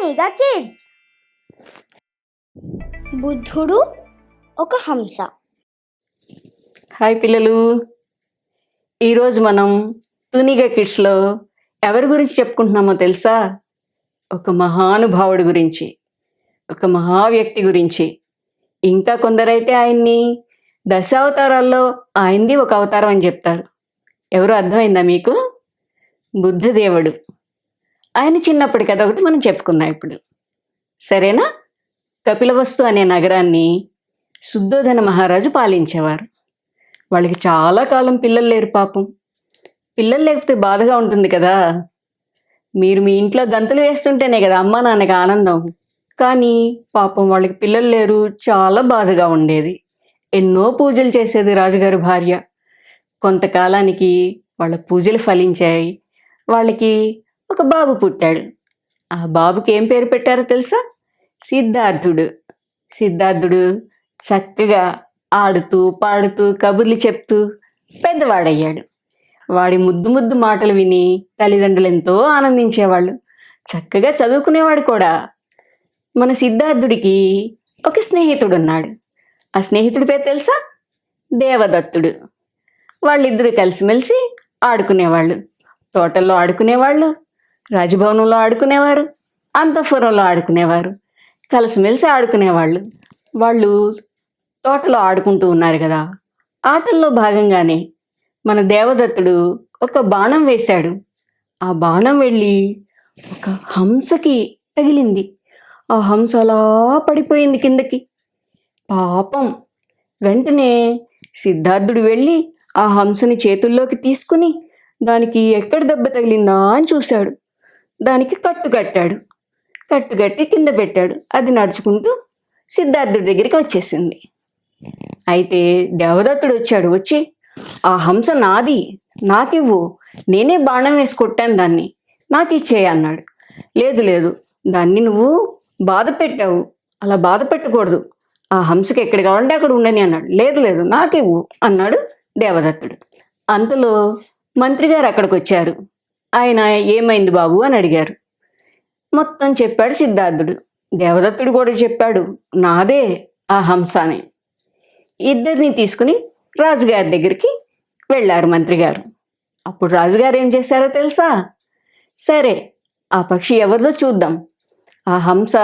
తూనిగా kids. బుద్ధుడు ఒక హంస. హాయ్ పిల్లలు, ఈరోజు మనం తూనిగా కిడ్స్లో ఎవరి గురించి చెప్పుకుంటున్నామో తెలుసా? ఒక మహానుభావుడి గురించి, ఒక మహా వ్యక్తి గురించి. ఇంకా కొందరైతే ఆయన్ని దశావతారాల్లో ఆయనది ఒక అవతారం అని చెప్తారు. ఎవరు అర్థమైందా మీకు? బుద్ధదేవుడు. ఆయన చిన్నప్పటి కథ ఒకటి మనం చెప్పుకుందాం ఇప్పుడు, సరేనా? కపిలవస్తు అనే నగరాన్ని శుద్ధోధన మహారాజు పాలించేవారు. వాళ్ళకి చాలా కాలం పిల్లలు లేరు పాపం. పిల్లలు లేకపోతే బాధగా ఉంటుంది కదా. మీరు మీ ఇంట్లో గంతులు వేస్తుంటేనే కదా అమ్మా నాన్నకి ఆనందం. కానీ పాపం వాళ్ళకి పిల్లలు లేరు, చాలా బాధగా ఉండేది. ఎన్నో పూజలు చేసేది రాజుగారి భార్య. కొంతకాలానికి వాళ్ళ పూజలు ఫలించాయి. వాళ్ళకి ఒక బాబు పుట్టాడు. ఆ బాబుకి ఏం పేరు పెట్టారో తెలుసా? సిద్ధార్థుడు. సిద్ధార్థుడు చక్కగా ఆడుతూ పాడుతూ కబుర్లు చెప్తూ పెద్దవాడయ్యాడు. వాడి ముద్దు ముద్దు మాటలు విని తల్లిదండ్రులు ఎంతో ఆనందించేవాళ్ళు. చక్కగా చదువుకునేవాడు కూడా. మన సిద్ధార్థుడికి ఒక స్నేహితుడు ఉన్నాడు. ఆ స్నేహితుడి పేరు తెలుసా? దేవదత్తుడు. వాళ్ళిద్దరూ కలిసిమెలిసి ఆడుకునేవాళ్ళు. తోటల్లో ఆడుకునేవాళ్ళు, రాజభవనంలో ఆడుకునేవారు, అంతఃపురంలో ఆడుకునేవారు. కలిసిమెలిసి ఆడుకునేవాళ్ళు. వాళ్ళు తోటలో ఆడుకుంటూ ఉన్నారు కదా, ఆటల్లో భాగంగానే మన దేవదత్తుడు ఒక బాణం వేశాడు. ఆ బాణం వెళ్ళి ఒక హంసకి తగిలింది. ఆ హంస అలా పడిపోయింది కిందకి. పాపం. వెంటనే సిద్ధార్థుడు వెళ్ళి ఆ హంసని చేతుల్లోకి తీసుకుని దానికి ఎక్కడ దెబ్బ తగిలిందా అని చూశాడు. దానికి కట్టాడు. కట్టి కింద పెట్టాడు. అది నడుచుకుంటూ సిద్ధార్థుడి దగ్గరికి వచ్చేసింది. అయితే దేవదత్తుడు వచ్చి, ఆ హంస నాది, నాకివ్వు, నేనే బాణం వేసి కొట్టాను దాన్ని, నాకు ఇచ్చేయి అన్నాడు. లేదు, దాన్ని నువ్వు బాధ పెట్టావు, అలా బాధ పెట్టకూడదు, ఆ హంసకి ఎక్కడ కావాలంటే అక్కడ ఉండని అన్నాడు. లేదు నాకివ్వు అన్నాడు దేవదత్తుడు. అంతలో మంత్రి గారు అక్కడికి వచ్చారు. ఆయన ఏమైంది బాబు అని అడిగారు. మొత్తం చెప్పాడు సిద్ధార్థుడు. దేవదత్తుడు కూడా చెప్పాడు, నాదే ఆ హంస అని. ఇద్దరిని తీసుకుని రాజుగారి దగ్గరికి వెళ్ళారు మంత్రి గారు. అప్పుడు రాజుగారు ఏం చేశారో తెలుసా? సరే, ఆ పక్షి ఎవరిదో చూద్దాం, ఆ హంస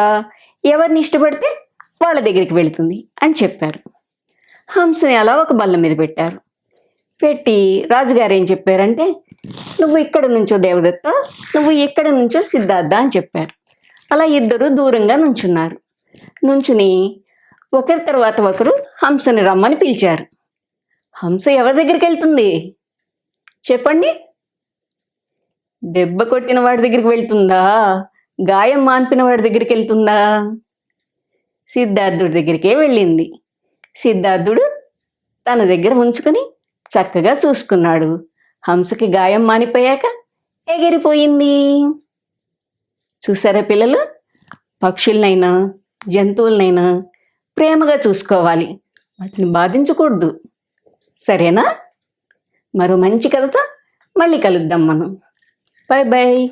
ఎవరిని ఇష్టపడితే వాళ్ళ దగ్గరికి వెళుతుంది అని చెప్పారు. హంసని అలా ఒక బల్ల మీద పెట్టారు. పెట్టి రాజుగారు ఏం చెప్పారంటే, నువ్వు ఇక్కడ నుంచో దేవదత్త, నువ్వు ఇక్కడ నుంచో సిద్ధార్థ అని చెప్పారు. అలా ఇద్దరు దూరంగా నుంచున్నారు. నుంచుని ఒకరి తర్వాత ఒకరు హంసని రమ్మని పిలిచారు. హంస ఎవరి దగ్గరికి వెళ్తుంది చెప్పండి? దెబ్బ కొట్టిన వాడి దగ్గరికి వెళ్తుందా? గాయం మాన్పిన వాడి దగ్గరికి వెళ్తుందా? సిద్ధార్థుడి దగ్గరికే వెళ్ళింది. సిద్ధార్థుడు తన దగ్గర ఉంచుకుని చక్కగా చూసుకున్నాడు. హంసకి గాయం మానిపోయాక ఎగిరిపోయింది. చూసారా పిల్లలు? పక్షులనైనా జంతువులనైనా ప్రేమగా చూసుకోవాలి, వాటిని బాధించకూడదు, సరేనా? మరో మంచి కథతో మళ్ళీ కలుద్దాం మనం. బాయ్.